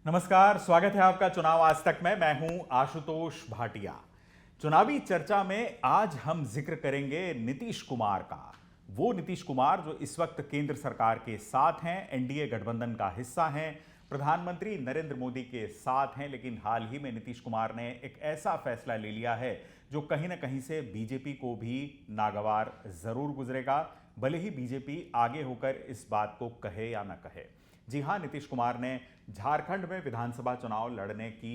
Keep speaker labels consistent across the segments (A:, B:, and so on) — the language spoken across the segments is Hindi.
A: नमस्कार, स्वागत है आपका चुनाव आज तक में। मैं हूं आशुतोष भाटिया। चुनावी चर्चा में आज हम जिक्र करेंगे नीतीश कुमार का। वो नीतीश कुमार जो इस वक्त केंद्र सरकार के साथ हैं, एनडीए गठबंधन का हिस्सा हैं, प्रधानमंत्री नरेंद्र मोदी के साथ हैं। लेकिन हाल ही में नीतीश कुमार ने एक ऐसा फैसला ले लिया है जो कहीं ना कहीं से बीजेपी को भी नागवार जरूर गुजरेगा, भले ही बीजेपी आगे होकर इस बात को कहे या ना कहे। जी हां, नीतीश कुमार ने झारखंड में विधानसभा चुनाव लड़ने की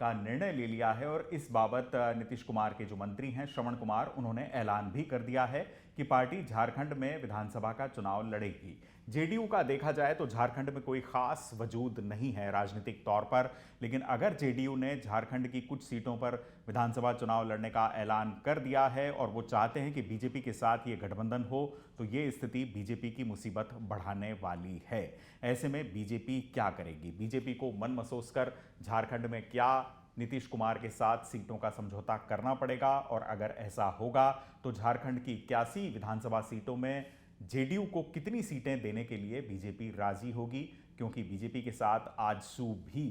A: का निर्णय ले लिया है और इस बाबत नीतीश कुमार के जो मंत्री हैं श्रवण कुमार, उन्होंने ऐलान भी कर दिया है कि पार्टी झारखंड में विधानसभा का चुनाव लड़ेगी। जेडीयू का देखा जाए तो झारखंड में कोई खास वजूद नहीं है राजनीतिक तौर पर, लेकिन अगर जेडीयू ने झारखंड की कुछ सीटों पर विधानसभा चुनाव लड़ने का ऐलान कर दिया है और वो चाहते हैं कि बीजेपी के साथ ये गठबंधन हो, तो ये स्थिति बीजेपी की मुसीबत बढ़ाने वाली है। ऐसे में बीजेपी क्या करेगी? बीजेपी को मन महसूस कर झारखंड में क्या नीतीश कुमार के साथ सीटों का समझौता करना पड़ेगा? और अगर ऐसा होगा तो झारखंड की 81 विधानसभा सीटों में जेडीयू को कितनी सीटें देने के लिए बीजेपी राजी होगी? क्योंकि बीजेपी के साथ आजसू भी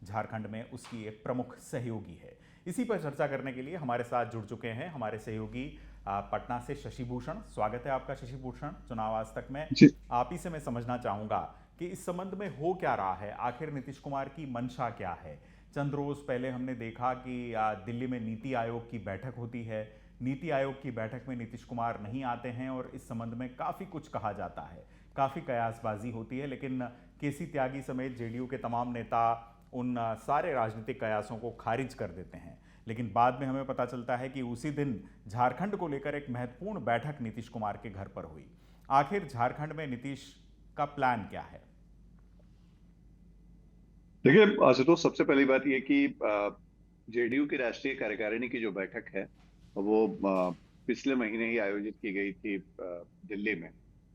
A: झारखंड में उसकी एक प्रमुख सहयोगी है। इसी पर चर्चा करने के लिए हमारे साथ जुड़ चुके हैं हमारे सहयोगी पटना से शशि भूषण। स्वागत है आपका शशि भूषण चुनाव आज तक में।
B: जी।
A: आप ही से मैं समझना चाहूंगा कि इस संबंध में हो क्या रहा है, आखिर नीतीश कुमार की मंशा क्या है? चंद रोज पहले हमने देखा कि दिल्ली में नीति आयोग की बैठक होती है। नीति आयोग की बैठक में नीतीश कुमार नहीं आते हैं और इस संबंध में काफी कुछ कहा जाता है, काफी कयासबाजी होती है। लेकिन केसी त्यागी समेत जेडीयू के तमाम नेता उन सारे राजनीतिक कयासों को खारिज कर देते हैं। लेकिन बाद में हमें पता चलता है कि उसी दिन झारखंड को लेकर एक महत्वपूर्ण बैठक नीतीश कुमार के घर पर हुई। आखिर झारखंड में नीतीश का प्लान क्या है?
B: देखिए आशुतोष, सबसे पहली बात यह कि जेडीयू की राष्ट्रीय कार्यकारिणी की जो बैठक है वो पिछले महीने ही आयोजित की गई थी दिल्ली में।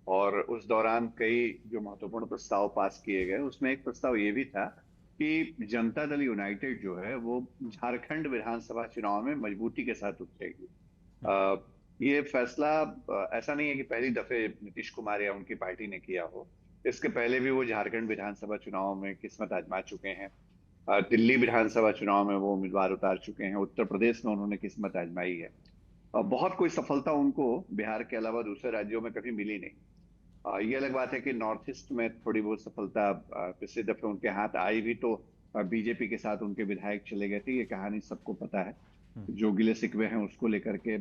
B: और उस दौरान कई जो महत्वपूर्ण प्रस्ताव पास किए गए, उसमें एक प्रस्ताव ये भी था कि जनता दल यूनाइटेड जो है वो झारखंड विधानसभा चुनाव में मजबूती के साथ उतरेगी। अ, ये फैसला ऐसा नहीं है कि पहली दफे नीतीश कुमार या उनकी पार्टी ने किया हो। इसके पहले भी वो झारखंड विधानसभा चुनाव में किस्मत आजमा चुके हैं। दिल्ली विधानसभा चुनाव में वो उम्मीदवार उतार चुके हैं। उत्तर प्रदेश में उन्होंने किस्मत आजमाई है। बहुत कोई सफलता उनको बिहार के अलावा दूसरे राज्यों में कभी मिली नहीं। ये अलग बात है कि नॉर्थ ईस्ट में थोड़ी बहुत सफलता पिछले दफे उनके हाथ आई भी, तो बीजेपी के साथ उनके विधायक चले गए थे। ये कहानी सबको पता है। जो गिले शिकवे हैं उसको लेकर के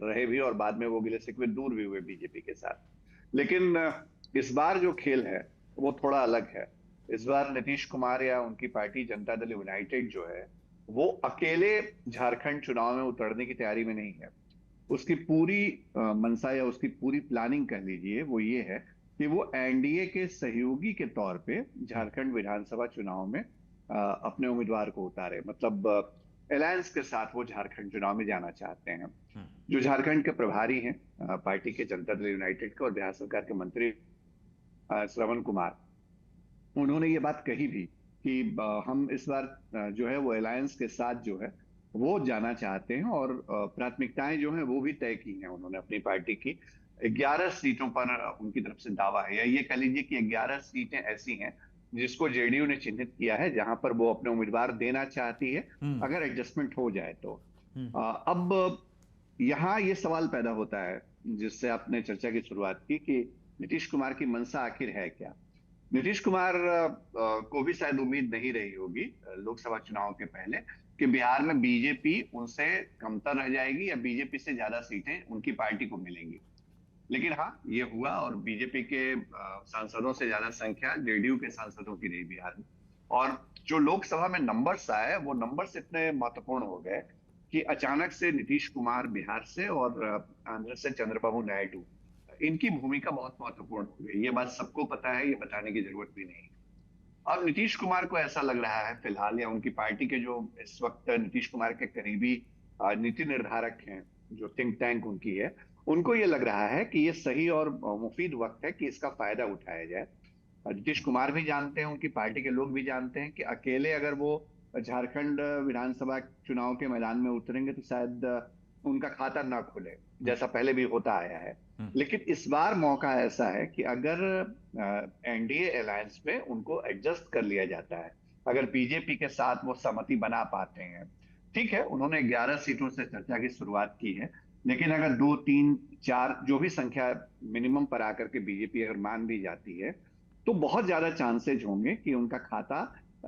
B: रहे भी, और बाद में वो गिले शिकवे दूर भी हुए बीजेपी के साथ। लेकिन इस बार जो खेल है वो थोड़ा अलग है। इस बार नीतीश कुमार या उनकी पार्टी जनता दल यूनाइटेड जो है वो अकेले झारखंड चुनाव में उतरने की तैयारी में नहीं है। उसकी पूरी मंशा या उसकी पूरी प्लानिंग कह लीजिए वो ये है कि वो एनडीए के सहयोगी के तौर पे झारखंड विधानसभा चुनाव में अपने उम्मीदवार को उतारे। मतलब अलायंस के साथ वो झारखंड चुनाव में जाना चाहते हैं। जो झारखंड के प्रभारी हैं पार्टी के जनता दल यूनाइटेड के और बिहार सरकार के मंत्री श्रवण कुमार, उन्होंने ये बात कही भी कि हम इस बार जो है वो अलायंस के साथ जो है वो जाना चाहते हैं। और प्राथमिकताएं जो हैं वो भी तय की हैं उन्होंने अपनी पार्टी की। 11 सीटों पर उनकी तरफ से दावा है, या ये कह लीजिए कि 11 सीटें ऐसी हैं जिसको जेडीयू ने चिन्हित किया है, जहां पर वो अपने उम्मीदवार देना चाहती है
A: हम्म।
B: अगर एडजस्टमेंट हो जाए तो।
A: हम्म।
B: अब यहाँ ये सवाल पैदा होता है जिससे आपने चर्चा की शुरुआत की कि नीतीश कुमार की मंशा आखिर है क्या। नीतीश कुमार को भी शायद उम्मीद नहीं रही होगी लोकसभा चुनाव के पहले कि बिहार में बीजेपी उनसे कमतर रह जाएगी या बीजेपी से ज्यादा सीटें उनकी पार्टी को मिलेंगी। लेकिन हाँ, ये हुआ, और बीजेपी के सांसदों से ज्यादा संख्या जेडीयू के सांसदों की रही बिहार में। और जो लोकसभा में नंबर्स आए वो नंबर्स इतने महत्वपूर्ण हो गए कि अचानक से नीतीश कुमार बिहार से और आंध्र से चंद्रबाबू नायडू, इनकी भूमिका बहुत महत्वपूर्ण हो गई। ये बात सबको पता है, ये बताने की जरूरत भी नहीं। अब नीतीश कुमार को ऐसा लग रहा है फिलहाल, या उनकी पार्टी के जो इस वक्त नीतीश कुमार के करीबी नीति निर्धारक हैं, जो थिंक टैंक उनकी है, उनको ये लग रहा है कि ये सही और मुफीद वक्त है कि इसका फायदा उठाया जाए। नीतीश कुमार भी जानते हैं, उनकी पार्टी के लोग भी जानते हैं कि अकेले अगर वो झारखंड विधानसभा चुनाव के मैदान में उतरेंगे तो शायद उनका खाता ना खुले, जैसा पहले भी होता आया है।
A: हम्म।
B: लेकिन इस बार मौका ऐसा है कि अगर एनडीए अलायंस में उनको एडजस्ट कर लिया जाता है, अगर बीजेपी के साथ वो सहमति बना पाते हैं, ठीक है, उन्होंने 11 सीटों से चर्चा की शुरुआत की है, लेकिन अगर 2, 3, 4 जो भी संख्या मिनिमम पर आकर के बीजेपी अगर मान भी जाती है, तो बहुत ज्यादा चांसेज होंगे कि उनका खाता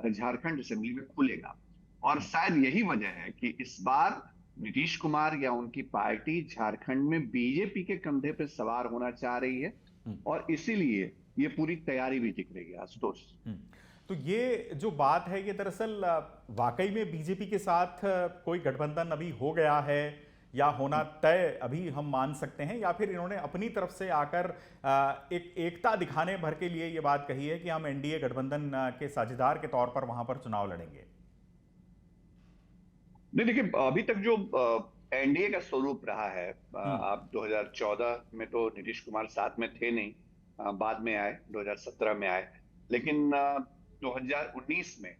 B: झारखंड असेंबली में खुलेगा। और शायद यही वजह है कि इस बार नीतीश कुमार या उनकी पार्टी झारखंड में बीजेपी के कंधे पर सवार होना चाह रही है, और इसीलिए ये पूरी तैयारी भी दिख रही है, आशुतोष।
A: तो ये जो बात है ये दरअसल वाकई में बीजेपी के साथ कोई गठबंधन अभी हो गया है या होना तय अभी हम मान सकते हैं, या फिर इन्होंने अपनी तरफ से आकर एक एकता दिखाने भर के लिए ये बात कही है कि हम एनडीए गठबंधन के साझेदार के तौर पर वहां पर चुनाव लड़ेंगे?
B: नहीं, देखिए, अभी तक जो एनडीए का स्वरूप रहा है, आप 2014 में तो नीतीश कुमार साथ में थे नहीं, बाद में आए, 2017 में आए, लेकिन 2019 में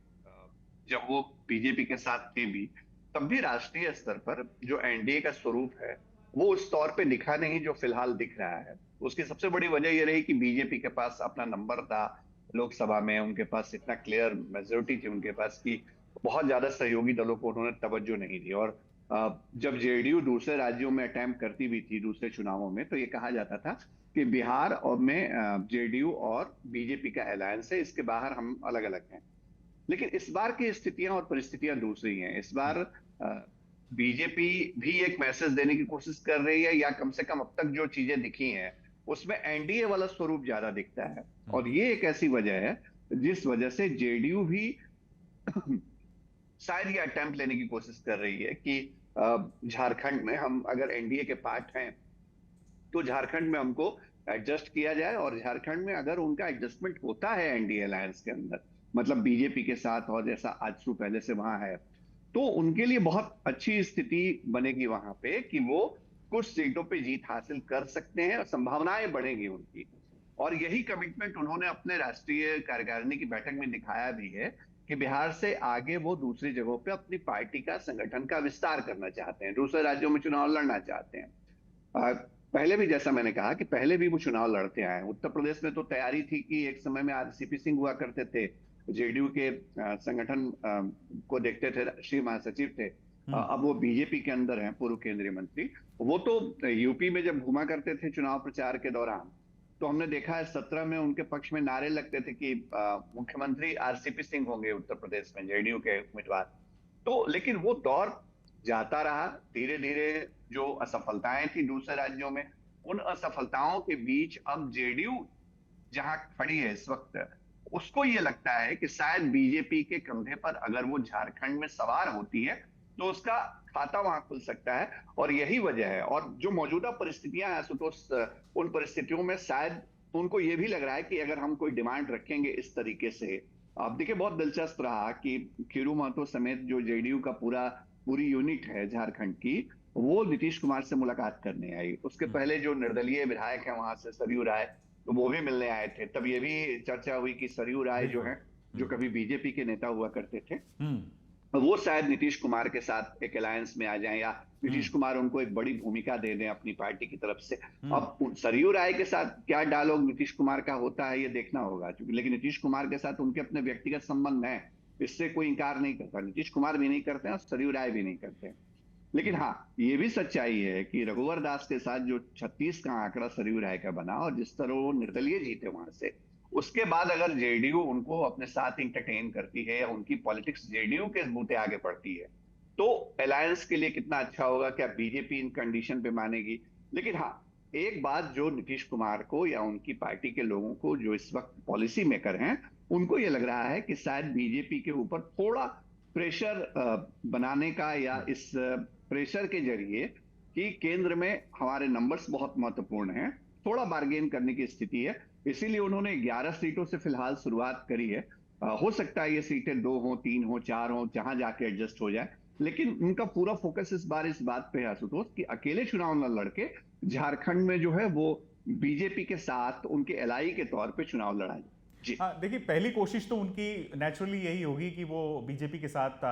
B: जब वो बीजेपी के साथ थे भी, तब भी राष्ट्रीय स्तर पर जो एनडीए का स्वरूप है वो उस तौर पे दिखा नहीं जो फिलहाल दिख रहा है। उसकी सबसे बड़ी वजह ये रही कि बीजेपी के पास अपना नंबर था लोकसभा में, उनके पास इतना क्लियर मेजोरिटी थी उनके पास कि बहुत ज्यादा सहयोगी दलों को उन्होंने तवज्जो नहीं दी। और जब जेडीयू दूसरे राज्यों में अटेम्प्ट करती भी थी दूसरे चुनावों में, तो ये कहा जाता था कि बिहार और में जेडीयू और बीजेपी का अलायंस है, इसके बाहर हम अलग अलग हैं। लेकिन इस बार की स्थितियां और परिस्थितियां दूसरी हैं। इस बार बीजेपी भी एक मैसेज देने की कोशिश कर रही है, या कम से कम अब तक जो चीजें दिखी हैं उसमें एनडीए वाला स्वरूप ज्यादा दिखता है। और ये एक ऐसी वजह है जिस वजह से जेडीयू भी शायद ये अटेम्प्ट लेने की कोशिश कर रही है कि झारखंड में हम अगर एनडीए के पार्ट हैं तो झारखंड में हमको एडजस्ट किया जाए, और झारखंड में अगर उनका एडजस्टमेंट होता है एनडीए अलायंस के अंदर, मतलब बीजेपी के साथ, और जैसा आजसू पहले से वहां है, तो उनके लिए बहुत अच्छी स्थिति बनेगी वहां पे कि वो कुछ सीटों पे जीत हासिल कर सकते हैं और संभावनाएं बढ़ेंगी उनकी। और यही कमिटमेंट उन्होंने अपने राष्ट्रीय कार्यकारिणी की बैठक में दिखाया भी है कि बिहार से आगे वो दूसरी जगहों पे अपनी पार्टी का संगठन का विस्तार करना चाहते हैं, दूसरे राज्यों में चुनाव लड़ना चाहते हैं। पहले भी, जैसा मैंने कहा कि पहले भी वो चुनाव लड़ते आए। उत्तर प्रदेश में तो तैयारी थी कि एक समय में आरसीपी सिंह हुआ करते थे, जेडीयू के संगठन को देखते थे, राष्ट्रीय महासचिव थे। अब वो बीजेपी के अंदर हैं, पूर्व केंद्रीय मंत्री। वो तो यूपी में जब घुमा करते थे चुनाव प्रचार के दौरान, तो हमने देखा है 17 में उनके पक्ष में नारे लगते थे कि मुख्यमंत्री आरसीपी सिंह होंगे उत्तर प्रदेश में, जेडीयू के उम्मीदवार। तो लेकिन वो दौर जाता रहा, धीरे धीरे जो असफलताएं थी दूसरे राज्यों में, उन असफलताओं के बीच अब जेडीयू जहां खड़ी है इस वक्त, उसको ये लगता है कि शायद बीजेपी के कंधे पर अगर वो झारखंड में सवार होती है तो उसका खाता वहां खुल सकता है। और यही वजह है, और जो मौजूदा परिस्थितियां हैं आशुतोष, उन परिस्थितियों में शायद उनको ये भी लग रहा है कि अगर हम कोई डिमांड रखेंगे इस तरीके से। अब देखिए, बहुत दिलचस्प रहा कि खीरू महतो समेत जो जेडीयू का पूरी यूनिट है झारखंड की, वो नीतीश कुमार से मुलाकात करने आई। उसके पहले जो निर्दलीय विधायक है वहां से, सरयू राय, तो वो भी मिलने आए थे। तब ये भी चर्चा हुई कि सरयू राय जो है, जो कभी बीजेपी के नेता हुआ करते थे, वो शायद नीतीश कुमार के साथ एक अलायंस में आ जाएं, या नीतीश कुमार उनको एक बड़ी भूमिका दे दें अपनी पार्टी की तरफ से। अब सरयू राय के साथ क्या डायलॉग नीतीश कुमार का होता है ये देखना होगा, क्योंकि लेकिन नीतीश कुमार के साथ उनके अपने व्यक्तिगत संबंध हैं, इससे कोई इंकार नहीं करता। नीतीश कुमार भी नहीं करते हैं और सरयू राय भी नहीं करते। लेकिन हाँ, ये भी सच्चाई है कि रघुवर दास के साथ जो 36 का आंकड़ा सरयू राय का बना, और जिस तरह वो निर्दलीय जीते वहां से, उसके बाद अगर जेडीयू उनको अपने साथ इंटरटेन करती है, या उनकी पॉलिटिक्स जेडीयू के बूते आगे बढ़ती है, तो अलायंस के लिए कितना अच्छा होगा। क्या बीजेपी इन कंडीशन पे मानेगी? लेकिन हाँ, एक बात जो नीतीश कुमार को या उनकी पार्टी के लोगों को, जो इस वक्त पॉलिसी मेकर हैं, उनको ये लग रहा है कि शायद बीजेपी के ऊपर थोड़ा प्रेशर बनाने का, या इस प्रेशर के जरिए कि केंद्र में हमारे नंबर्स बहुत महत्वपूर्ण हैं, थोड़ा बार्गेन करने की स्थिति है। इसीलिए उन्होंने 11 सीटों से फिलहाल शुरुआत करी है। हो सकता है ये सीटें 2 हो, 3 हो, 4 हो, जहां जाके एडजस्ट हो जाए। लेकिन उनका पूरा फोकस इस बार इस बात पे है आशुतोष कि अकेले चुनाव न लड़के झारखंड में जो है वो बीजेपी के साथ उनके एलआई के तौर पे चुनाव लड़ा जी।
A: हाँ, देखिए पहली कोशिश तो उनकी नेचुरली यही होगी कि वो बीजेपी के साथ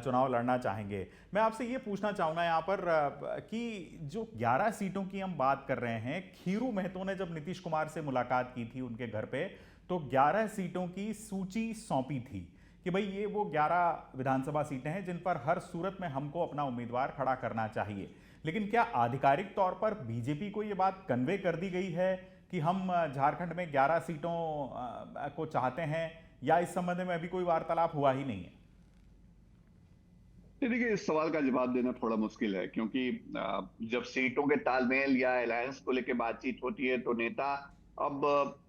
A: चुनाव लड़ना चाहेंगे। मैं आपसे ये पूछना चाहूँगा यहाँ पर कि जो 11 सीटों की हम बात कर रहे हैं, खीरू महतो ने जब नीतीश कुमार से मुलाकात की थी उनके घर पे, तो 11 सीटों की सूची सौंपी थी कि भाई ये वो 11 विधानसभा सीटें हैं जिन पर हर सूरत में हमको अपना उम्मीदवार खड़ा करना चाहिए। लेकिन क्या आधिकारिक तौर पर बीजेपी को ये बात कन्वे कर दी गई है कि हम झारखंड में 11 सीटों को चाहते हैं, या इस संबंध में अभी कोई वार्तालाप हुआ ही नहीं है?
B: देखिए, इस सवाल का जवाब देना थोड़ा मुश्किल है, क्योंकि जब सीटों के तालमेल या अलायंस को लेकर बातचीत होती है तो नेता अब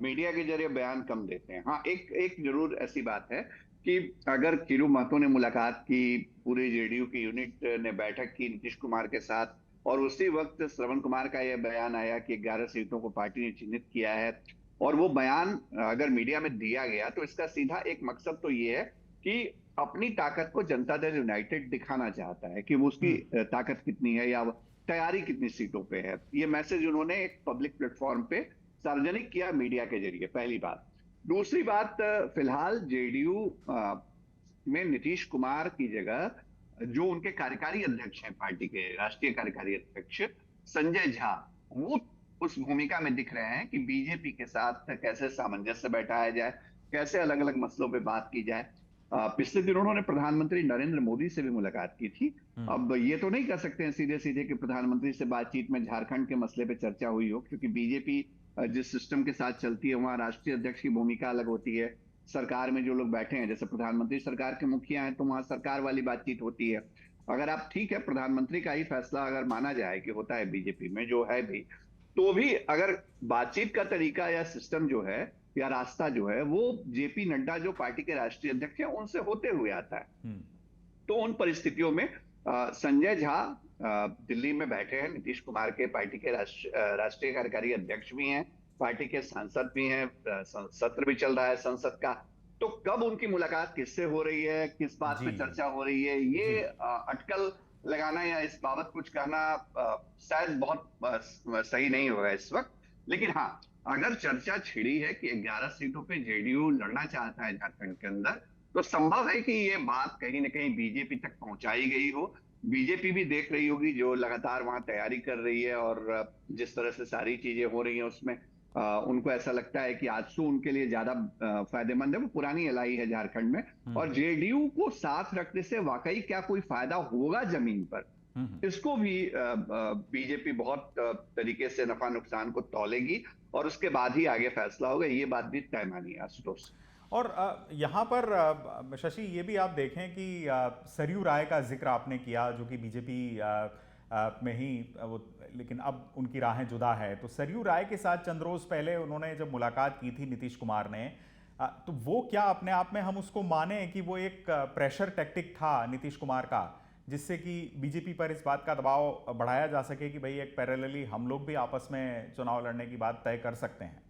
B: मीडिया के जरिए बयान कम देते हैं। हाँ, एक एक जरूर ऐसी बात है कि अगर खीरू महतो ने मुलाकात की, पूरे जेडीयू की यूनिट ने बैठक की नीतीश कुमार के साथ, और उसी वक्त श्रवण कुमार का यह बयान आया कि 11 सीटों को पार्टी ने चिन्हित किया है, और वो बयान अगर मीडिया में दिया गया तो इसका सीधा एक मकसद तो ये है कि अपनी ताकत को जनता दल यूनाइटेड दिखाना चाहता है कि वो उसकी ताकत कितनी है या तैयारी कितनी सीटों पे है। ये मैसेज उन्होंने एक पब्लिक प्लेटफॉर्म पे सार्वजनिक किया मीडिया के जरिए, पहली बात। दूसरी बात, फिलहाल जेडीयू में नीतीश कुमार की जगह जो उनके कार्यकारी अध्यक्ष हैं, पार्टी के राष्ट्रीय कार्यकारी अध्यक्ष संजय झा, वो उस भूमिका में दिख रहे हैं कि बीजेपी के साथ कैसे सामंजस्य बैठाया जाए, कैसे अलग अलग मसलों पे बात की जाए। पिछले दिनों उन्होंने प्रधानमंत्री नरेंद्र मोदी से भी मुलाकात की थी। अब ये तो नहीं कह सकते हैं सीधे सीधे कि प्रधानमंत्री से बातचीत में झारखंड के मसले पे चर्चा हुई हो, क्योंकि बीजेपी जिस सिस्टम के साथ चलती है वहां राष्ट्रीय अध्यक्ष की भूमिका अलग होती है। सरकार में जो लोग बैठे हैं, जैसे प्रधानमंत्री सरकार के मुखिया हैं, तो वहां सरकार वाली बातचीत होती है। अगर आप, ठीक है, प्रधानमंत्री का ही फैसला अगर माना जाए कि होता है बीजेपी में, जो है भी, तो भी अगर बातचीत का तरीका या सिस्टम जो है या रास्ता जो है वो जेपी नड्डा जो पार्टी के राष्ट्रीय अध्यक्ष हैं उनसे होते हुए आता है। तो उन परिस्थितियों में संजय झा दिल्ली में बैठे हैं, नीतीश कुमार के पार्टी के राष्ट्रीय कार्यकारी अध्यक्ष भी हैं, पार्टी के सांसद भी हैं, सत्र भी चल रहा है संसद का। तो कब उनकी मुलाकात किससे हो रही है, किस बात
A: जी
B: पे चर्चा हो रही है, ये अटकल लगाना या इस बाबत कुछ कहना शायद बहुत सही नहीं होगा इस वक्त। लेकिन हाँ, अगर चर्चा छिड़ी है कि 11 सीटों पे जेडीयू लड़ना चाहता है झारखंड के अंदर, तो संभव है कि ये बात कहीं ना कहीं बीजेपी तक पहुंचाई गई हो। बीजेपी भी देख रही होगी जो लगातार वहां तैयारी कर रही है, और जिस तरह से सारी चीजें हो रही हैं उसमें उनको ऐसा लगता है कि आजसू उनके लिए ज्यादा फायदेमंद है। वो पुरानी एलआई है झारखंड में, और जेडीयू को साथ रखने से वाकई क्या कोई फायदा होगा जमीन पर, इसको भी बीजेपी बहुत तरीके से नफा नुकसान को तौलेगी, और उसके बाद ही आगे फैसला होगा। ये बात भी तय मानी है आशुतोष।
A: और यहाँ पर शशि ये भी आप देखें कि सरयू राय का जिक्र आपने किया, जो कि बीजेपी में ही वो, लेकिन अब उनकी राहें जुदा है। तो सरयू राय के साथ चंद रोज पहले उन्होंने जब मुलाकात की थी नीतीश कुमार ने, तो वो क्या अपने आप में हम उसको माने कि वो एक प्रेशर टैक्टिक था नीतीश कुमार का, जिससे कि बीजेपी पर इस बात का दबाव बढ़ाया जा सके कि भाई एक पैरेलली हम लोग भी आपस में चुनाव लड़ने की बात तय कर सकते हैं?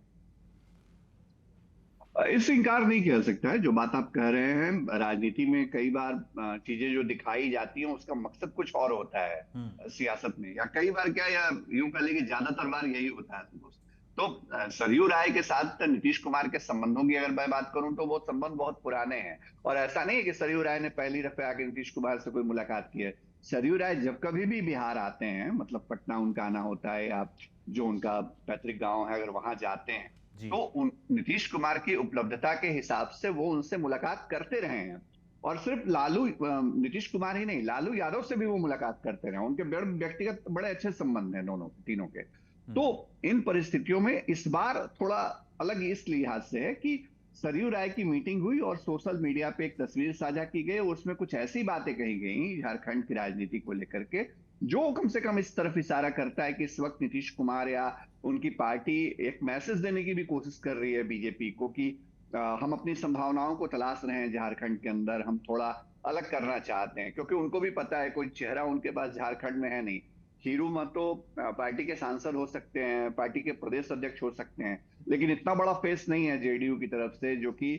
B: इससे इनकार नहीं किया सकता है। जो बात आप कह रहे हैं, राजनीति में कई बार चीजें जो दिखाई जाती हैं उसका मकसद कुछ और होता है सियासत में, या कई बार क्या, या यूं कह लें कि ज्यादातर बार यही होता है दोस्त। तो सरयू राय के साथ नीतीश कुमार के संबंधों की अगर मैं बात करूं तो वो संबंध बहुत पुराने हैं, और ऐसा नहीं है कि सरयू राय ने पहली दफे आके नीतीश कुमार से कोई मुलाकात की है। सरयू राय जब कभी भी बिहार आते हैं, मतलब पटना उनका आना होता है, या जो उनका पैतृक गांव है अगर वहां जाते हैं, तो नीतीश कुमार की उपलब्धता के हिसाब से वो उनसे मुलाकात करते रहे हैं। और सिर्फ नीतीश कुमार ही नहीं, लालू यादव से भी वो मुलाकात करते रहे। उनके व्यक्तिगत बड़े अच्छे संबंध हैं दोनों तीनों के। तो इन परिस्थितियों में इस बार थोड़ा अलग इस लिहाज से है कि सरयू राय की मीटिंग हुई और सोशल मीडिया पे एक तस्वीर साझा की गई, उसमें कुछ ऐसी बातें कही गई झारखंड की राजनीति को लेकर के, जो कम से कम इस तरफ इशारा करता है कि इस वक्त नीतीश कुमार या उनकी पार्टी एक मैसेज देने की भी कोशिश कर रही है बीजेपी को कि हम अपनी संभावनाओं को तलाश रहे हैं झारखंड के अंदर, हम थोड़ा अलग करना चाहते हैं। क्योंकि उनको भी पता है कोई चेहरा उनके पास झारखंड में है नहीं। खीरू महतो पार्टी के सांसद हो सकते हैं, पार्टी के प्रदेश अध्यक्ष हो सकते हैं, लेकिन इतना बड़ा फेस नहीं है जेडीयू की तरफ से जो कि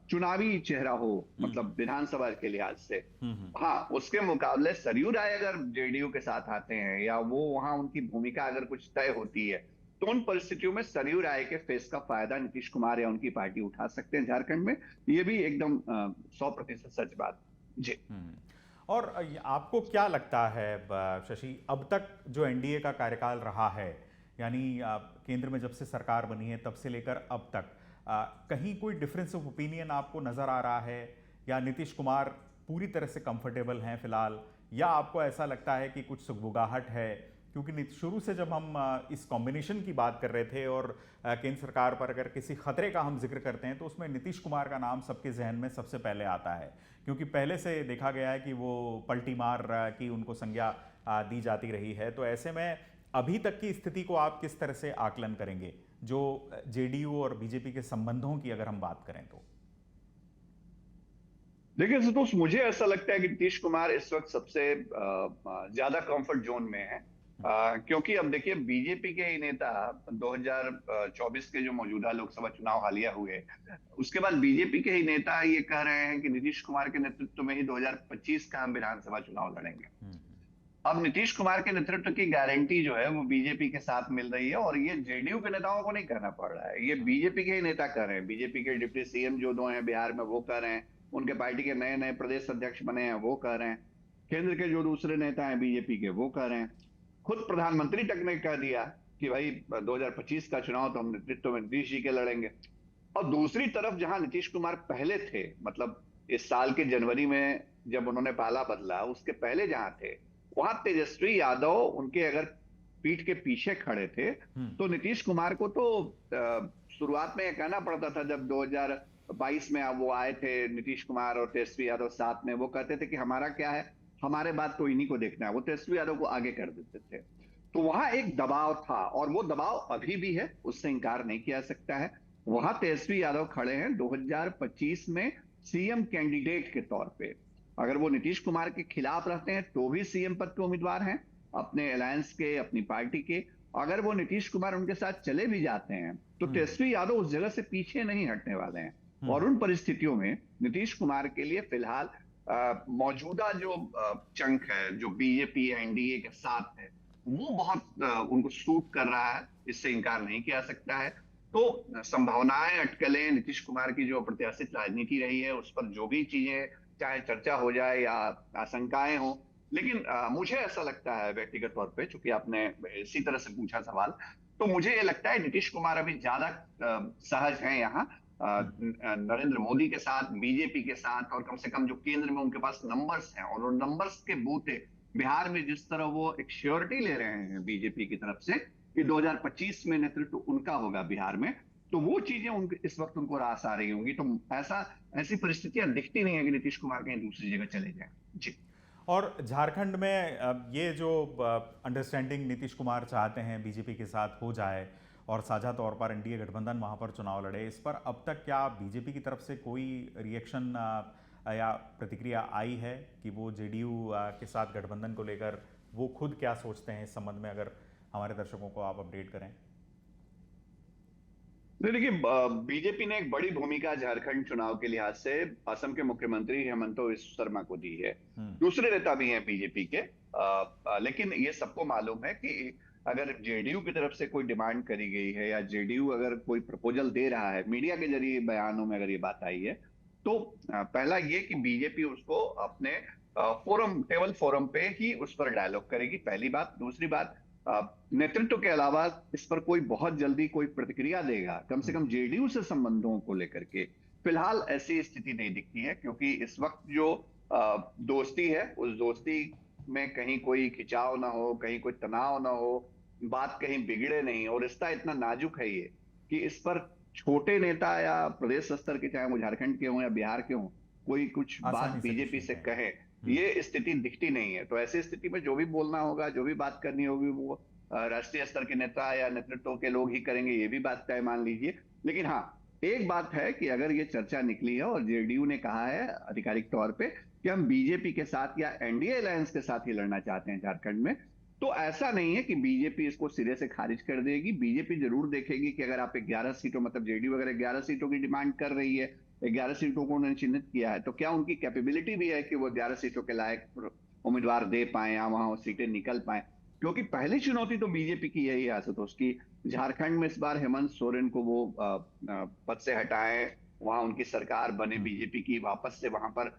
B: चुनावी चेहरा हो, मतलब विधानसभा के लिहाज से। हाँ, उसके मुकाबले सरयू राय अगर जेडीयू के साथ आते हैं या वो वहां उनकी भूमिका अगर कुछ तय होती है, तो उन परिस्थितियों में सरयू राय के फेस का फायदा नीतीश कुमार या उनकी पार्टी उठा सकते हैं झारखंड में। ये भी एकदम 100% सच बात। जी।
A: और आपको क्या लगता है शशि, अब तक जो एनडीए का कार्यकाल रहा है, यानी केंद्र में जब से सरकार बनी है तब से लेकर अब तक, कहीं कोई डिफरेंस ऑफ ओपिनियन आपको नजर आ रहा है, या नीतीश कुमार पूरी तरह से कंफर्टेबल हैं फिलहाल, या आपको ऐसा लगता है कि कुछ सुगबुगाहट है? क्योंकि शुरू से जब हम इस कॉम्बिनेशन की बात कर रहे थे और केंद्र सरकार पर अगर किसी खतरे का हम जिक्र करते हैं तो उसमें नीतीश कुमार का नाम सबके जहन में सबसे पहले आता है, क्योंकि पहले से देखा गया है कि वो पलटी मार की उनको संज्ञा दी जाती रही है। तो ऐसे में अभी तक की स्थिति को आप किस तरह से आकलन करेंगे, जो जेडीयू और बीजेपी के संबंधों की अगर हम बात करें तो?
B: देखिए संतोष, मुझे ऐसा लगता है कि नीतीश कुमार इस वक्त सबसे ज्यादा कंफर्ट जोन में है, क्योंकि अब देखिए बीजेपी के ही नेता 2024 के जो मौजूदा लोकसभा चुनाव हालिया हुए, उसके बाद बीजेपी के ही नेता ये कह रहे हैं कि नीतीश कुमार के नेतृत्व में ही 2025 का हम विधानसभा चुनाव लड़ेंगे। अब नीतीश कुमार के नेतृत्व की गारंटी जो है वो बीजेपी के साथ मिल रही है, और ये जेडीयू के नेताओं को नहीं कहना पड़ रहा है, ये बीजेपी के ही नेता कह रहे हैं। बीजेपी के डिप्टी सीएम जो दो हैं बिहार में वो कह रहे हैं, उनके पार्टी के नए नए प्रदेश अध्यक्ष बने हैं वो कह रहे हैं, केंद्र के जो दूसरे नेता हैं बीजेपी के वो कह रहे हैं, खुद प्रधानमंत्री तक ने कह दिया कि भाई 2025 का चुनाव तो हम नेतृत्व में नीतीश जी के लड़ेंगे। और दूसरी तरफ जहां नीतीश कुमार पहले थे, मतलब इस साल के जनवरी में जब उन्होंने पाला बदला, उसके पहले जहां थे वहां तेजस्वी यादव उनके अगर पीठ के पीछे खड़े थे, तो नीतीश कुमार को तो शुरुआत में कहना पड़ता था, जब 2022 में वो आए थे नीतीश कुमार और तेजस्वी यादव साथ में, वो कहते थे कि हमारा क्या है, हमारे बात तो इन्हीं को देखना है, वो तेजस्वी यादव को आगे कर देते थे। तो वहां एक दबाव था, और वो दबाव अभी भी है, उससे इंकार नहीं किया सकता है। वहां तेजस्वी यादव खड़े हैं 2025 में सीएम कैंडिडेट के तौर पे। अगर वो नीतीश कुमार के खिलाफ रहते हैं तो भी सीएम पद के उम्मीदवार हैं अपने अलायंस के, अपनी पार्टी के। अगर वो नीतीश कुमार उनके साथ चले भी जाते हैं तो तेजस्वी यादव उस जगह से पीछे नहीं हटने वाले हैं। और उन परिस्थितियों में नीतीश कुमार के लिए फिलहाल मौजूदा जो चंक है, जो बीजेपी एनडीए के साथ है, वो बहुत उनको सूट कर रहा है, इससे इंकार नहीं किया सकता है। तो संभावनाएं, अटकलें, नीतीश कुमार की जो अप्रत्याशित राजनीति रही है उस पर जो भी चीजें चाहे चर्चा हो जाए या आशंकाएं हो, लेकिन मुझे ऐसा लगता है व्यक्तिगत तौर पे, चूंकि आपने इसी तरह से पूछा सवाल, तो मुझे ये लगता है नीतीश कुमार अभी ज्यादा सहज हैं यहाँ नरेंद्र मोदी के साथ, बीजेपी के साथ, और कम से कम जो केंद्र में उनके पास नंबर्स हैं और उन नंबर्स के बूते बिहार में जिस तरह वो एक श्योरिटी ले रहे हैं बीजेपी की तरफ से कि 2025 में नेतृत्व उनका होगा बिहार में, तो वो चीजें उनके इस वक्त उनको रास आ रही होंगी। तो ऐसी परिस्थितियां दिखती नहीं है कि नीतीश कुमार कहीं दूसरी जगह चले जाएं। जी।
A: और झारखंड में ये जो अंडरस्टैंडिंग नीतीश कुमार चाहते हैं बीजेपी के साथ हो जाए और साझा तौर पर एनडीए गठबंधन वहाँ पर चुनाव लड़े, इस पर अब तक क्या बीजेपी की तरफ से कोई रिएक्शन या प्रतिक्रिया आई है कि वो जेडीयू के साथ गठबंधन को लेकर वो खुद क्या सोचते हैं इस संबंध में? अगर हमारे दर्शकों को आप अपडेट करें।
B: देखिए, बीजेपी ने एक बड़ी भूमिका झारखंड चुनाव के लिहाज से असम के मुख्यमंत्री हेमंत बिस्वा शर्मा को दी है। दूसरे नेता भी हैं बीजेपी के, लेकिन ये सबको मालूम है कि अगर जेडीयू की तरफ से कोई डिमांड करी गई है या जेडीयू अगर कोई प्रपोजल दे रहा है, मीडिया के जरिए बयानों में अगर ये बात आई है, तो पहला ये कि बीजेपी उसको अपने टेबल फोरम पे ही उस पर डायलॉग करेगी, पहली बात। दूसरी बात, नेतृत्व के अलावा इस पर कोई बहुत जल्दी कोई प्रतिक्रिया देगा, कम से कम जेडीयू से संबंधों को लेकर के फिलहाल ऐसी स्थिति नहीं दिखती है, क्योंकि इस वक्त जो दोस्ती है उस दोस्ती में कहीं कोई खिंचाव ना हो, कहीं कोई तनाव ना हो, बात कहीं बिगड़े नहीं। और रिश्ता इतना नाजुक है ये कि इस पर छोटे नेता या प्रदेश स्तर के, चाहे वो झारखंड के हों या बिहार के हों, कोई कुछ बात बीजेपी से कहे, ये स्थिति दिखती नहीं है। तो ऐसी स्थिति में जो भी बोलना होगा, जो भी बात करनी होगी, वो राष्ट्रीय स्तर के नेता या नेतृत्व के लोग ही करेंगे, ये भी बात तय मान लीजिए। लेकिन हाँ, एक बात है कि अगर ये चर्चा निकली है और जेडीयू ने कहा है आधिकारिक तौर पे कि हम बीजेपी के साथ या एनडीए अलायंस के साथ ही लड़ना चाहते हैं झारखंड में, तो ऐसा नहीं है कि बीजेपी इसको सिरे से खारिज कर देगी। बीजेपी जरूर देखेगी कि अगर आप 11 सीटों, मतलब जेडीयू अगर 11 सीटों की डिमांड कर रही है, 11 सीटों को उन्होंने चिन्हित किया है, तो क्या उनकी कैपेबिलिटी भी है कि वो 11 सीटों के लायक उम्मीदवार दे पाए या वहां सीटें निकल पाए। क्योंकि पहली चुनौती तो बीजेपी की यही है आशुतोष की, झारखंड में इस बार हेमंत सोरेन को वो पद से हटाएं, वहां उनकी सरकार बने बीजेपी की, वापस से वहां पर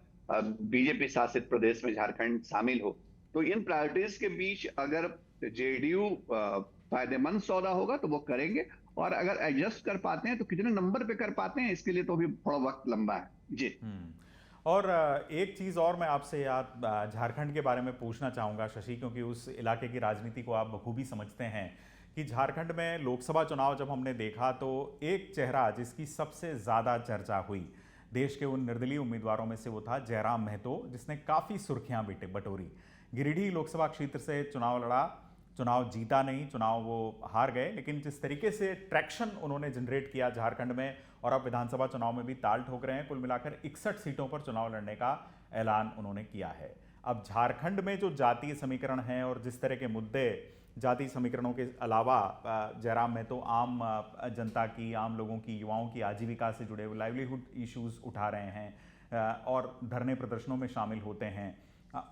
B: बीजेपी शासित प्रदेश में झारखंड शामिल हो। तो इन प्रायोरिटीज के बीच अगर जेडीयू फायदेमंद सौदा होगा तो वो करेंगे, और अगर एडजस्ट कर पाते हैं तो कितने नंबर पे कर पाते हैं इसके लिए तो अभी थोड़ा वक्त लंबा है जी।
A: और एक चीज़ और मैं आपसे याद झारखंड के बारे में पूछना चाहूँगा शशि, क्योंकि उस इलाके की राजनीति को आप बखूबी समझते हैं कि झारखंड में लोकसभा चुनाव जब हमने देखा तो एक चेहरा जिसकी सबसे ज़्यादा चर्चा हुई देश के उन निर्दलीय उम्मीदवारों में से वो था जयराम महतो, जिसने काफ़ी सुर्खियां बटोरी। गिरिडीह लोकसभा क्षेत्र से चुनाव लड़ा, चुनाव जीता नहीं, चुनाव वो हार गए, लेकिन जिस तरीके से ट्रैक्शन उन्होंने जनरेट किया झारखंड में और अब विधानसभा चुनाव में भी ताल ठोक रहे हैं, कुल मिलाकर 61 सीटों पर चुनाव लड़ने का ऐलान उन्होंने किया है। अब झारखंड में जो जातीय समीकरण हैं और जिस तरह के मुद्दे जातीय समीकरणों के अलावा जयराम महतो आम जनता की, आम लोगों की, युवाओं की आजीविका से जुड़े हुए लाइवलीहुड इश्यूज उठा रहे हैं और धरने प्रदर्शनों में शामिल होते हैं,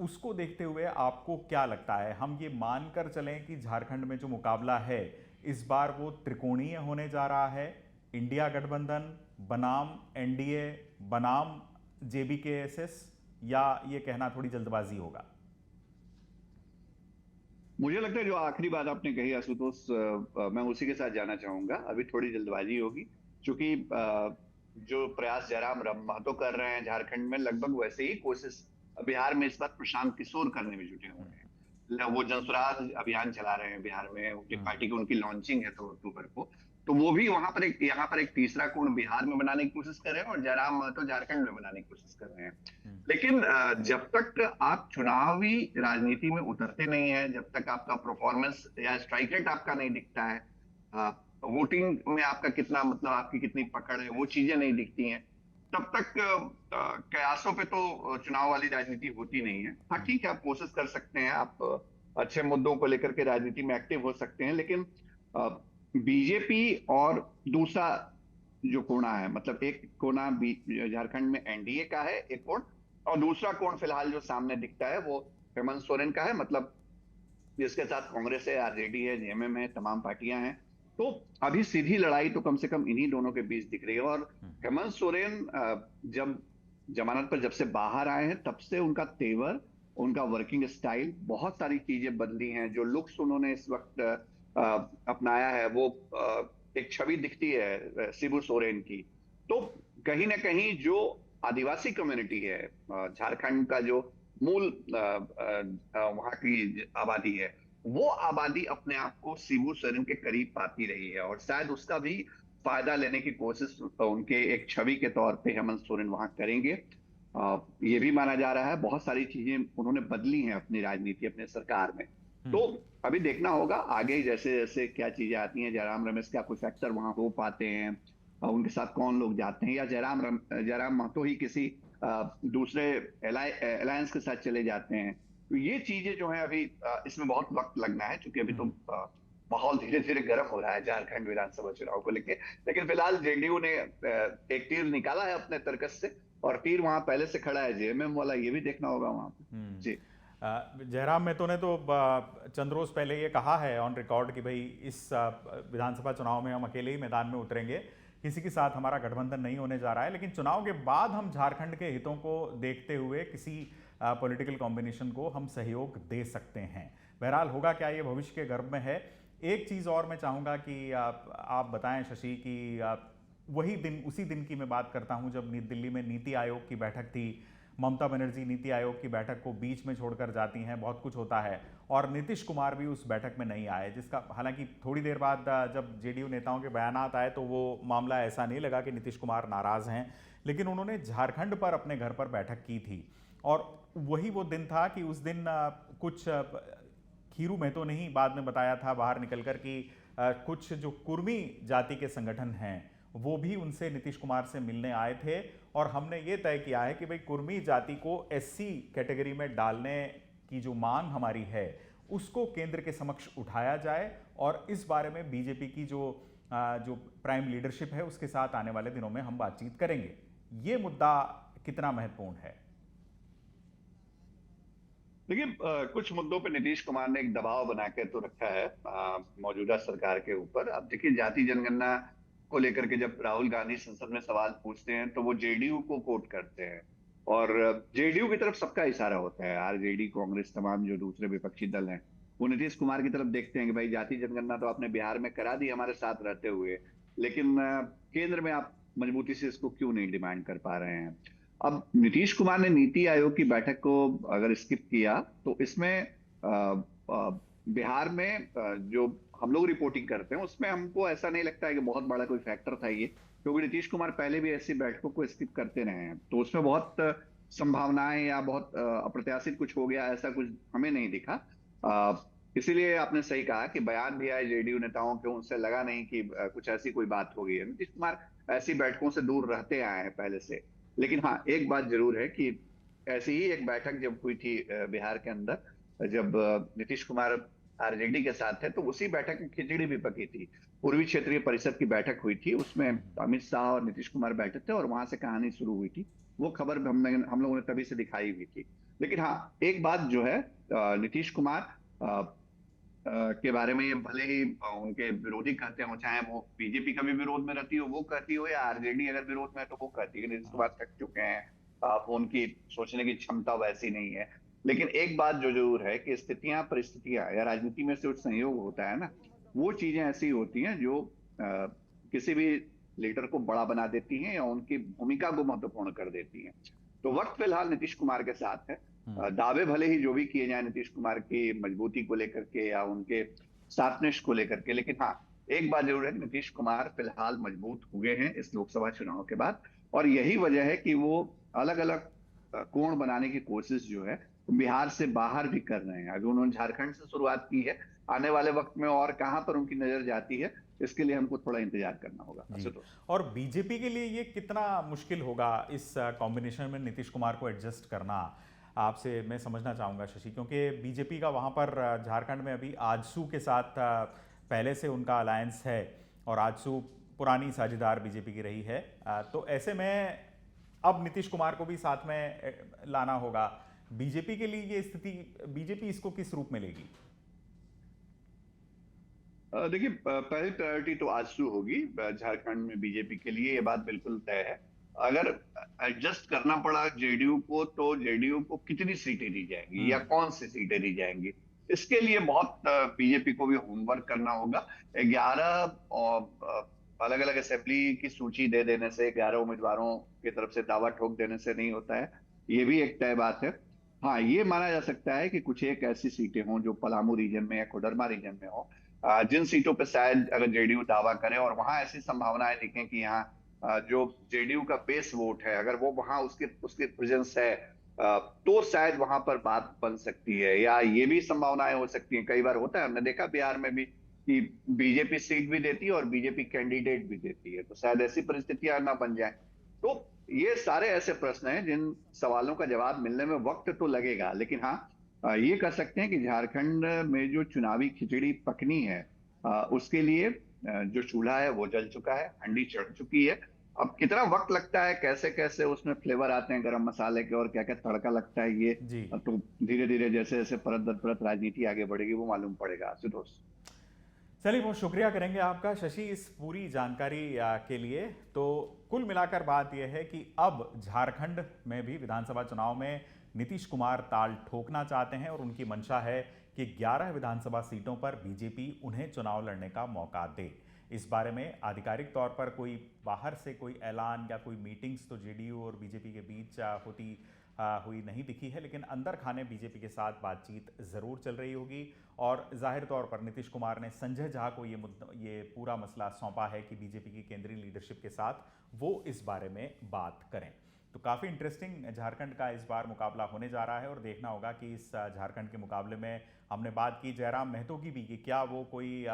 A: उसको देखते हुए आपको क्या लगता है, हम ये मानकर चलें कि झारखंड में जो मुकाबला है इस बार वो त्रिकोणीय होने जा रहा है, इंडिया गठबंधन बनाम एनडीए बनाम जेबीकेएसएस, या ये कहना थोड़ी जल्दबाजी होगा?
B: मुझे लगता है जो आखिरी बात आपने कही आशुतोष, मैं उसी के साथ जाना चाहूंगा। अभी थोड़ी जल्दबाजी होगी, क्योंकि जो प्रयास जयराम महतो कर रहे हैं झारखंड में, लगभग वैसे ही कोशिश बिहार में इस बार प्रशांत किशोर करने में जुटे हुए हैं। वो जनसुराज अभियान चला रहे हैं बिहार में, उनकी पार्टी की उनकी लॉन्चिंग है 2 अक्टूबर को। तो वो भी वहां पर यहाँ पर एक तीसरा कोण बिहार में बनाने की कोशिश कर रहे हैं और जयराम महतो झारखंड में बनाने की कोशिश कर रहे हैं। लेकिन जब तक आप चुनावी राजनीति में उतरते नहीं है, जब तक आपका परफॉर्मेंस या स्ट्राइक रेट आपका नहीं दिखता है, वोटिंग में आपका कितना, मतलब आपकी कितनी पकड़ है, वो चीजें नहीं दिखती हैं, तब तक कयासों पे तो चुनाव वाली राजनीति होती नहीं है। हाँ ठीक है, आप कोशिश कर सकते हैं, आप अच्छे मुद्दों को लेकर के राजनीति में एक्टिव हो सकते हैं, लेकिन बीजेपी और दूसरा जो कोना है, मतलब एक कोना झारखंड में एनडीए का है एक कोण, और दूसरा कोण फिलहाल जो सामने दिखता है वो हेमंत सोरेन का है, मतलब जिसके साथ कांग्रेस है, आरजेडी है, जेएमएम है, तमाम पार्टियां हैं। तो अभी सीधी लड़ाई तो कम से कम इन्हीं दोनों के बीच दिख रही है। और हेमंत सोरेन जब जमानत पर जब से बाहर आए हैं तब से उनका तेवर, उनका वर्किंग स्टाइल, बहुत सारी चीजें बदली हैं। जो लुक्स उन्होंने इस वक्त अपनाया है, वो एक छवि दिखती है शिबू सोरेन की। तो कहीं ना कहीं जो आदिवासी कम्युनिटी है, झारखंड का जो मूल वहां की आबादी है, वो आबादी अपने आप को शिबू सोरेन के करीब पाती रही है, और शायद उसका भी फायदा लेने की कोशिश उनके एक छवि के तौर पे हेमंत सोरेन वहां करेंगे। ये भी माना जा रहा है, बहुत सारी चीजें उन्होंने बदली हैं अपनी राजनीति, अपने सरकार में। तो अभी देखना होगा आगे जैसे जैसे क्या चीजें आती हैं, जयराम रमेश क्या कुछ फैक्टर वहां हो पाते हैं, उनके साथ कौन लोग जाते हैं, या जयराम महतो ही किसी दूसरे अलायंस के साथ चले जाते हैं। तो ये चीजें जो है अभी इसमें बहुत वक्त लगना है, क्योंकि अभी तो माहौल धीरे धीरे गर्म हो रहा है झारखंड विधानसभा चुनाव को लेकर। लेकिन फिलहाल जेडीयू ने एक तीर निकाला है अपने तर्कस से, और तीर वहां पहले से खड़ा है जेएमएम वाला, ये भी देखना होगा वहां पर जी।
A: जयराम महतो ने तो चंद रोज पहले ये कहा है ऑन रिकॉर्ड कि भाई इस विधानसभा चुनाव में हम अकेले ही मैदान में उतरेंगे, किसी के साथ हमारा गठबंधन नहीं होने जा रहा है, लेकिन चुनाव के बाद हम झारखंड के हितों को देखते हुए किसी पॉलिटिकल कॉम्बिनेशन को हम सहयोग दे सकते हैं। बहरहाल होगा क्या, ये भविष्य के गर्भ में है। एक चीज़ और मैं चाहूँगा कि आप बताएं शशि कि वही दिन, उसी दिन की मैं बात करता हूँ जब दिल्ली में नीति आयोग की बैठक थी। ममता बनर्जी नीति आयोग की बैठक को बीच में छोड़कर जाती हैं, बहुत कुछ होता है, और नीतीश कुमार भी उस बैठक में नहीं आए, जिसका हालांकि थोड़ी देर बाद जब जेडीयू नेताओं के बयानात आए तो वो मामला ऐसा नहीं लगा कि नीतीश कुमार नाराज़ हैं, लेकिन उन्होंने झारखंड पर अपने घर पर बैठक की थी। और वही वो दिन था कि उस दिन कुछ खीरू महतो ने ही बाद में बताया था बाहर निकलकर कि कुछ जो कुर्मी जाति के संगठन हैं वो भी उनसे नीतीश कुमार से मिलने आए थे, और हमने ये तय किया है कि भाई कुर्मी जाति को एससी कैटेगरी में डालने की जो मांग हमारी है उसको केंद्र के समक्ष उठाया जाए, और इस बारे में बीजेपी की जो प्राइम लीडरशिप है उसके साथ आने वाले दिनों में हम बातचीत करेंगे। ये मुद्दा कितना महत्वपूर्ण है?
B: देखिए, कुछ मुद्दों पे नीतीश कुमार ने एक दबाव बना के तो रखा है मौजूदा सरकार के ऊपर। अब देखिए, जाति जनगणना को लेकर के जब राहुल गांधी संसद में सवाल पूछते हैं तो वो जेडीयू को कोट करते हैं, और जेडीयू की तरफ सबका इशारा होता है। आरजेडी, कांग्रेस, तमाम जो दूसरे विपक्षी दल हैं वो नीतीश कुमार की तरफ देखते हैं कि भाई, जाति जनगणना तो आपने बिहार में करा दी हमारे साथ रहते हुए, लेकिन केंद्र में आप मजबूती से इसको क्यों नहीं डिमांड कर पा रहे हैं। अब नीतीश कुमार ने नीति आयोग की बैठक को अगर स्किप किया तो इसमें बिहार में जो हम लोग रिपोर्टिंग करते हैं उसमें हमको ऐसा नहीं लगता है कि बहुत बड़ा कोई फैक्टर था ये, क्योंकि नीतीश कुमार पहले भी ऐसी बैठकों को स्किप करते रहे हैं। तो उसमें बहुत संभावनाएं या बहुत अप्रत्याशित कुछ हो गया ऐसा कुछ हमें नहीं दिखा। इसीलिए आपने सही कहा कि बयान भी आए जेडीयू नेताओं के, उनसे लगा नहीं कि कुछ ऐसी कोई बात हो गई है। नीतीश कुमार ऐसी बैठकों से दूर रहते आए हैं पहले से। लेकिन हाँ, एक बात जरूर है कि ऐसी ही एक बैठक जब हुई थी बिहार के अंदर, जब नीतीश कुमार आरजेडी के साथ थे, तो उसी बैठक में खिचड़ी भी पकी थी। पूर्वी क्षेत्रीय परिषद की बैठक हुई थी, उसमें अमित शाह और नीतीश कुमार बैठे थे और वहां से कहानी शुरू हुई थी। वो खबर भी हम लोगों ने तभी से दिखाई हुई थी। लेकिन हाँ, एक बात जो है, नीतीश कुमार के बारे में, ये भले ही उनके विरोधी कहते हो, चाहे वो बीजेपी का भी विरोध में रहती हो वो कहती हो, या आरजेडी अगर विरोध में है तो वो कहती है, नीतीश कुमार थक चुके हैं, वो उनकी सोचने की क्षमता वैसी नहीं है। लेकिन एक बात जो जरूर है कि स्थितियां, परिस्थितियां, या राजनीति में से संयोग होता है ना, वो चीजें ऐसी होती हैं जो किसी भी लीडर को बड़ा बना देती हैं या उनकी भूमिका को महत्वपूर्ण कर देती हैं। तो वक्त फिलहाल नीतीश कुमार के साथ है। दावे भले ही जो भी किए जाए नीतीश कुमार की मजबूती को लेकर के या उनके शार्पनेस को लेकर के, लेकिन हाँ, एक बात जरूर है कि नीतीश कुमार फिलहाल मजबूत हुए हैं इस लोकसभा चुनाव के बाद। और यही वजह है कि वो अलग अलग कोण बनाने की कोशिश जो है बिहार से बाहर भी कर रहे हैं। अभी उन्होंने झारखंड से शुरुआत की है, आने वाले वक्त में और कहां पर उनकी नजर जाती है इसके लिए हमको थोड़ा इंतजार करना होगा।
A: जी।
B: आशुतोष,
A: और बीजेपी के लिए ये कितना मुश्किल होगा इस कॉम्बिनेशन में नीतीश कुमार को एडजस्ट करना, आपसे मैं समझना चाहूँगा शशि, क्योंकि बीजेपी का वहाँ पर झारखंड में अभी आजसू के साथ पहले से उनका अलायंस है और आजसू पुरानी साझेदार बीजेपी की रही है। तो ऐसे में अब नीतीश कुमार को भी साथ में लाना होगा। बीजेपी के लिए ये स्थिति, बीजेपी इसको किस रूप में लेगी?
B: देखिए, पहली प्रायोरिटी तो आजसू होगी झारखंड में बीजेपी के लिए, ये बात बिल्कुल तय है। अगर एडजस्ट करना पड़ा जेडीयू को तो जेडीयू को कितनी सीटें दी जाएंगी या कौन सी सीटें दी जाएंगी, इसके लिए बहुत बीजेपी को भी होमवर्क करना होगा। 11 अलग अलग असेंबली की सूची दे देने से, 11 उम्मीदवारों की तरफ से दावा ठोक देने से नहीं होता है, ये भी एक तय बात है। हाँ, ये माना जा सकता है कि कुछ एक ऐसी सीटें हों जो पलामू रीजन में या कोडरमा रीजन में हो, जिन सीटों पर शायद अगर जेडीयू दावा करे और वहां ऐसी संभावनाएं दिखें कि यहाँ जो जेडीयू का बेस वोट है अगर वो वहां उसके उसकी प्रेजेंस है, तो शायद वहां पर बात बन सकती है। या ये भी संभावनाएं हो सकती हैं, कई बार होता है, हमने देखा बिहार में भी कि बीजेपी सीट भी देती है और बीजेपी कैंडिडेट भी देती है, तो शायद ऐसी परिस्थितियां ना बन जाए। तो ये सारे ऐसे प्रश्न हैं जिन सवालों का जवाब मिलने में वक्त तो लगेगा। लेकिन हाँ, ये कह सकते हैं कि झारखंड में जो चुनावी खिचड़ी पकनी है, उसके लिए जो चूल्हा है वो जल चुका है, हंडी चढ़ चुकी है। अब कितना वक्त लगता है, कैसे कैसे उसमें फ्लेवर आते हैं गरम मसाले के और क्या क्या तड़का लगता है, ये
A: जी।
B: तो धीरे धीरे जैसे जैसे परत दर परत राजनीति आगे बढ़ेगी वो मालूम पड़ेगा। आशुतोष,
A: चलिए, बहुत शुक्रिया करेंगे आपका शशि इस पूरी जानकारी के लिए। तो कुल मिलाकर बात यह है कि अब झारखंड में भी विधानसभा चुनाव में नीतीश कुमार ताल ठोकना चाहते हैं और उनकी मंशा है कि 11 विधानसभा सीटों पर बीजेपी उन्हें चुनाव लड़ने का मौका दे। इस बारे में आधिकारिक तौर पर कोई बाहर से कोई ऐलान या कोई मीटिंग्स तो जेडीयू और बीजेपी के बीच होती हुई नहीं दिखी है, लेकिन अंदर खाने बीजेपी के साथ बातचीत ज़रूर चल रही होगी। और जाहिर तौर पर नीतीश कुमार ने संजय झा को ये पूरा मसला सौंपा है कि बीजेपी की केंद्रीय लीडरशिप के साथ वो इस बारे में बात करें। तो काफ़ी इंटरेस्टिंग झारखंड का इस बार मुकाबला होने जा रहा है और देखना होगा कि इस झारखंड के मुकाबले में हमने बात की जयराम महतो की भी कि क्या वो कोई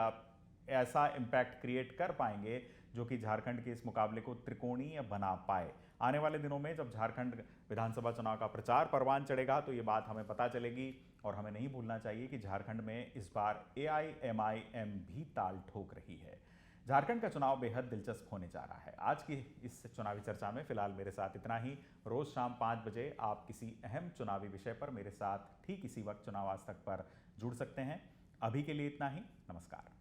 A: ऐसा इम्पैक्ट क्रिएट कर पाएंगे जो कि झारखंड के इस मुकाबले को त्रिकोणीय बना पाए। आने वाले दिनों में जब झारखंड विधानसभा चुनाव का प्रचार परवान चढ़ेगा तो ये बात हमें पता चलेगी। और हमें नहीं भूलना चाहिए कि झारखंड में इस बार AIMIM भी ताल ठोक रही है। झारखंड का चुनाव बेहद दिलचस्प होने जा रहा है। आज की इस चुनावी चर्चा में फिलहाल मेरे साथ इतना ही। रोज शाम 5 बजे आप किसी अहम चुनावी विषय पर मेरे साथ ठीक इसी वक्त चुनाव आज तक पर जुड़ सकते हैं। अभी के लिए इतना ही। नमस्कार।